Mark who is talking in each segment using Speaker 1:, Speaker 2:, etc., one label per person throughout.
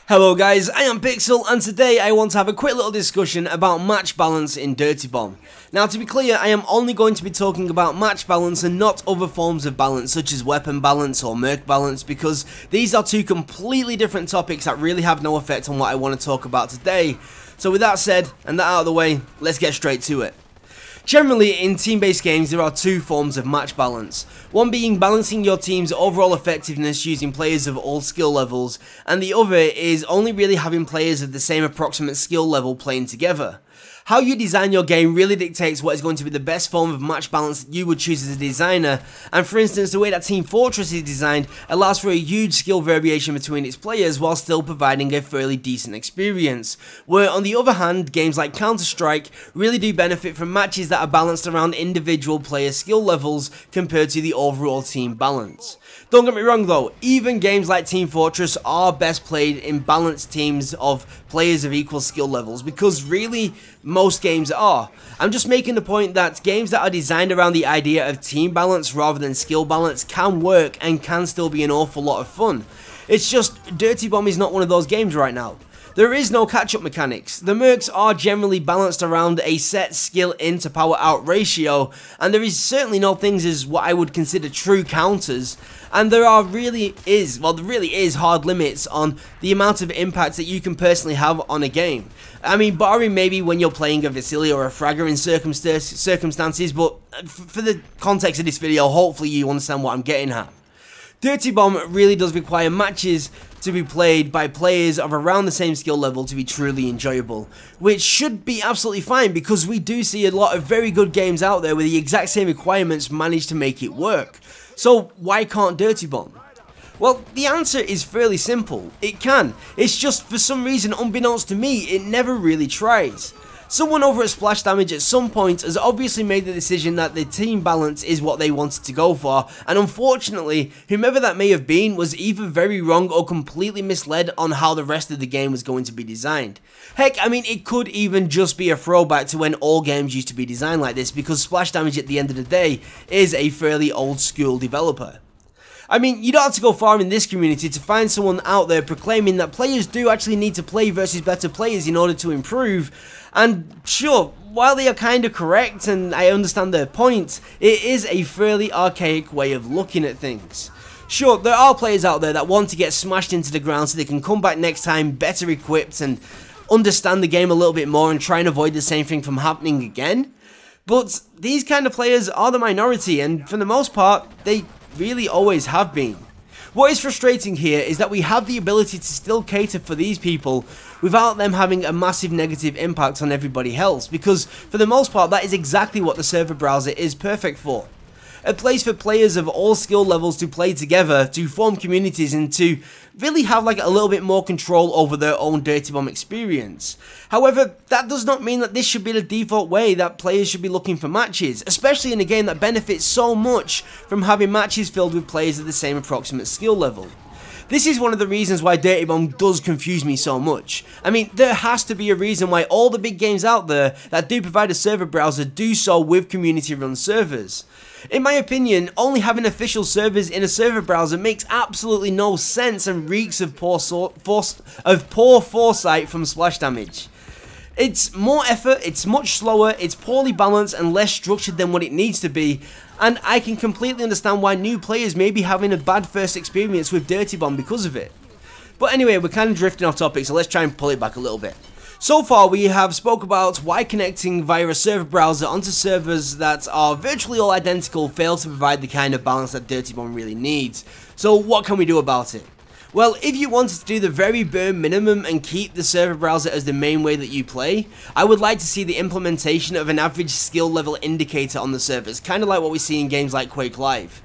Speaker 1: Hello guys, I am Pixel and today I want to have a quick little discussion about match balance in Dirty Bomb. Now to be clear, I am only going to be talking about match balance and not other forms of balance such as weapon balance or merc balance, because these are two completely different topics that really have no effect on what I want to talk about today. So with that said, and that out of the way, let's get straight to it. Generally, in team-based games, there are two forms of match balance. One being balancing your team's overall effectiveness using players of all skill levels, and the other is only really having players of the same approximate skill level playing together. How you design your game really dictates what is going to be the best form of match balance that you would choose as a designer, and for instance, the way that Team Fortress is designed allows for a huge skill variation between its players while still providing a fairly decent experience, where on the other hand, games like Counter-Strike really do benefit from matches that are balanced around individual player skill levels compared to the overall team balance. Don't get me wrong though, even games like Team Fortress are best played in balanced teams of players of equal skill levels, because really, most games are. I'm just making the point that games that are designed around the idea of team balance rather than skill balance can work and can still be an awful lot of fun. It's just, Dirty Bomb is not one of those games right now. There is no catch-up mechanics. The mercs are generally balanced around a set skill in to power out ratio, and there is certainly no things as what I would consider true counters, and there really is hard limits on the amount of impact that you can personally have on a game. I mean, barring maybe when you're playing a Vasily or a Fragger in circumstances, but for the context of this video, hopefully you understand what I'm getting at. Dirty Bomb really does require matches to be played by players of around the same skill level to be truly enjoyable, which should be absolutely fine because we do see a lot of very good games out there with the exact same requirements manage to make it work. So why can't Dirty Bomb? Well, the answer is fairly simple. It can. It's just for some reason, unbeknownst to me, it never really tries. Someone over at Splash Damage at some point has obviously made the decision that the team balance is what they wanted to go for, and unfortunately, whomever that may have been was either very wrong or completely misled on how the rest of the game was going to be designed. Heck, I mean, it could even just be a throwback to when all games used to be designed like this, because Splash Damage at the end of the day is a fairly old school developer. I mean, you don't have to go far in this community to find someone out there proclaiming that players do actually need to play versus better players in order to improve. And sure, while they are kind of correct and I understand their point, it is a fairly archaic way of looking at things. Sure, there are players out there that want to get smashed into the ground so they can come back next time better equipped and understand the game a little bit more and try and avoid the same thing from happening again. But these kind of players are the minority, and for the most part, they really always have been. What is frustrating here is that we have the ability to still cater for these people without them having a massive negative impact on everybody else, because for the most part that is exactly what the server browser is perfect for. A place for players of all skill levels to play together, to form communities and to really have like a little bit more control over their own Dirty Bomb experience. However, that does not mean that this should be the default way that players should be looking for matches, especially in a game that benefits so much from having matches filled with players of the same approximate skill level. This is one of the reasons why Dirty Bomb does confuse me so much. I mean, there has to be a reason why all the big games out there that do provide a server browser do so with community run servers. In my opinion, only having official servers in a server browser makes absolutely no sense and reeks of poor foresight from Splash Damage. It's more effort, it's much slower, it's poorly balanced and less structured than what it needs to be, and I can completely understand why new players may be having a bad first experience with Dirty Bomb because of it. But anyway, we're kind of drifting off topic, so let's try and pull it back a little bit. So far, we have spoke about why connecting via a server browser onto servers that are virtually all identical fail to provide the kind of balance that Dirty Bomb really needs. So what can we do about it? Well, if you wanted to do the very bare minimum and keep the server browser as the main way that you play, I would like to see the implementation of an average skill level indicator on the servers, kind of like what we see in games like Quake Live.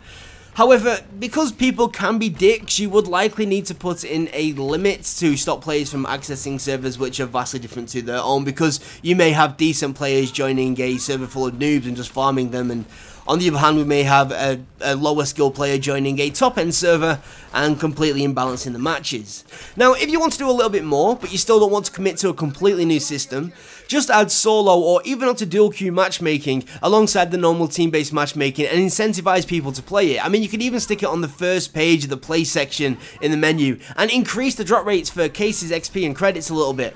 Speaker 1: However, because people can be dicks, you would likely need to put in a limit to stop players from accessing servers which are vastly different to their own, because you may have decent players joining a server full of noobs and just farming them and On the other hand, we may have a lower skill player joining a top end server and completely imbalancing the matches. Now, if you want to do a little bit more, but you still don't want to commit to a completely new system, just add solo or even up to dual queue matchmaking alongside the normal team-based matchmaking and incentivize people to play it. I mean, you could even stick it on the first page of the play section in the menu and increase the drop rates for cases, XP and credits a little bit.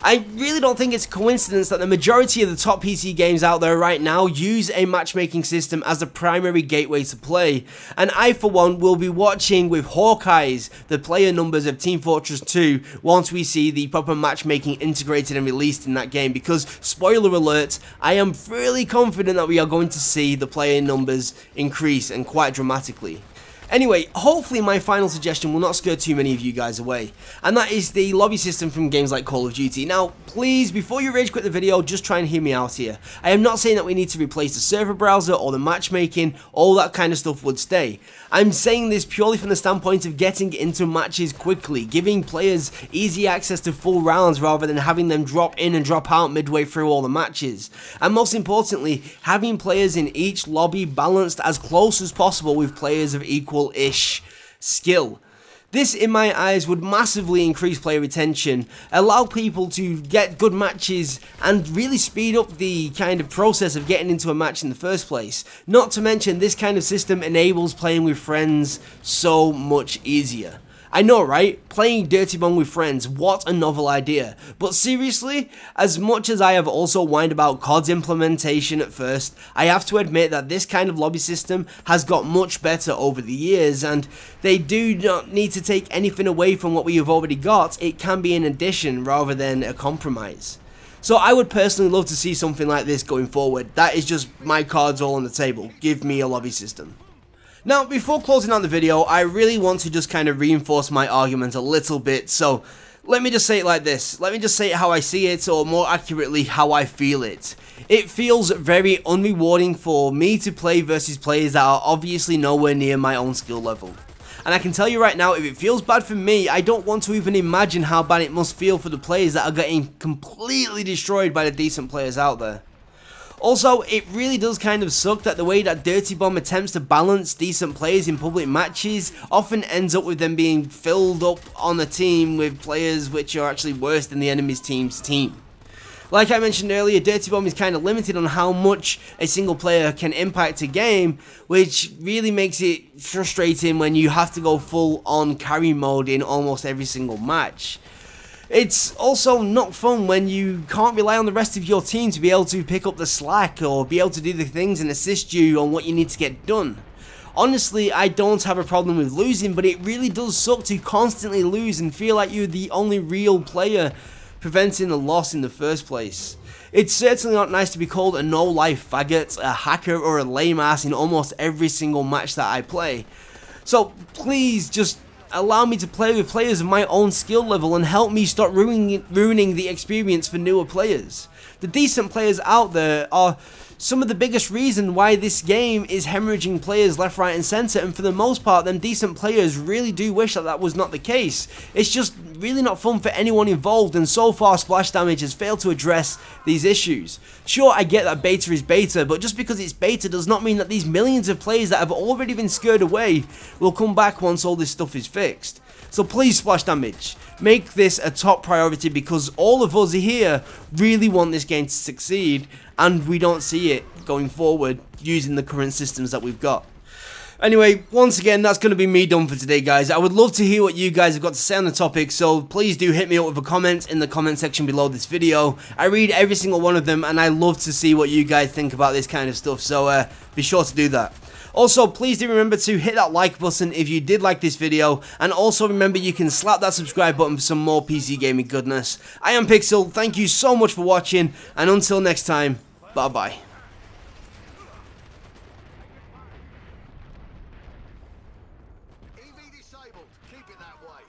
Speaker 1: I really don't think it's a coincidence that the majority of the top PC games out there right now use a matchmaking system as the primary gateway to play, and I for one will be watching with hawk eyes the player numbers of Team Fortress 2 once we see the proper matchmaking integrated and released in that game, because, spoiler alert, I am fairly confident that we are going to see the player numbers increase, and quite dramatically. Anyway, hopefully my final suggestion will not scare too many of you guys away, and that is the lobby system from games like Call of Duty. Now, please, before you rage quit the video, just try and hear me out here. I am not saying that we need to replace the server browser or the matchmaking, all that kind of stuff would stay. I'm saying this purely from the standpoint of getting into matches quickly, giving players easy access to full rounds rather than having them drop in and drop out midway through all the matches. And most importantly, having players in each lobby balanced as close as possible with players of equal-ish skill. This, in my eyes, would massively increase player retention, allow people to get good matches, and really speed up the kind of process of getting into a match in the first place. Not to mention, this kind of system enables playing with friends so much easier. I know, right? Playing Dirty Bomb with friends, what a novel idea. But seriously, as much as I have also whined about COD's implementation at first, I have to admit that this kind of lobby system has got much better over the years, and they do not need to take anything away from what we have already got. It can be an addition rather than a compromise. So I would personally love to see something like this going forward. That is just my cards all on the table. Give me a lobby system. Now, before closing out the video, I really want to just kind of reinforce my argument a little bit, so let me just say it like this. Let me just say it how I see it, or more accurately, how I feel it. It feels very unrewarding for me to play versus players that are obviously nowhere near my own skill level. And I can tell you right now, if it feels bad for me, I don't want to even imagine how bad it must feel for the players that are getting completely destroyed by the decent players out there. Also, it really does kind of suck that the way that Dirty Bomb attempts to balance decent players in public matches often ends up with them being filled up on a team with players which are actually worse than the enemy's team's team. Like I mentioned earlier, Dirty Bomb is kind of limited on how much a single player can impact a game, which really makes it frustrating when you have to go full on carry mode in almost every single match. It's also not fun when you can't rely on the rest of your team to be able to pick up the slack or be able to do the things and assist you on what you need to get done. Honestly, I don't have a problem with losing, but it really does suck to constantly lose and feel like you're the only real player preventing the loss in the first place. It's certainly not nice to be called a no-life faggot, a hacker, or a lame ass in almost every single match that I play. So please just allow me to play with players of my own skill level and help me stop ruining the experience for newer players. The decent players out there are some of the biggest reason why this game is hemorrhaging players left, right and centre, and for the most part them decent players really do wish that that was not the case. It's just really not fun for anyone involved, and so far Splash Damage has failed to address these issues. Sure, I get that beta is beta, but just because it's beta does not mean that these millions of players that have already been scared away will come back once all this stuff is fixed. So please, Splash Damage, make this a top priority, because all of us here really want this game to succeed, and we don't see it going forward using the current systems that we've got. Anyway, once again, that's going to be me done for today, guys. I would love to hear what you guys have got to say on the topic, so please do hit me up with a comment in the comment section below this video. I read every single one of them, and I love to see what you guys think about this kind of stuff, so be sure to do that. Also, please do remember to hit that like button if you did like this video, and also remember you can slap that subscribe button for some more PC gaming goodness. I am Pixel, thank you so much for watching, and until next time, bye bye.
Speaker 2: EV disabled. Keep it that way.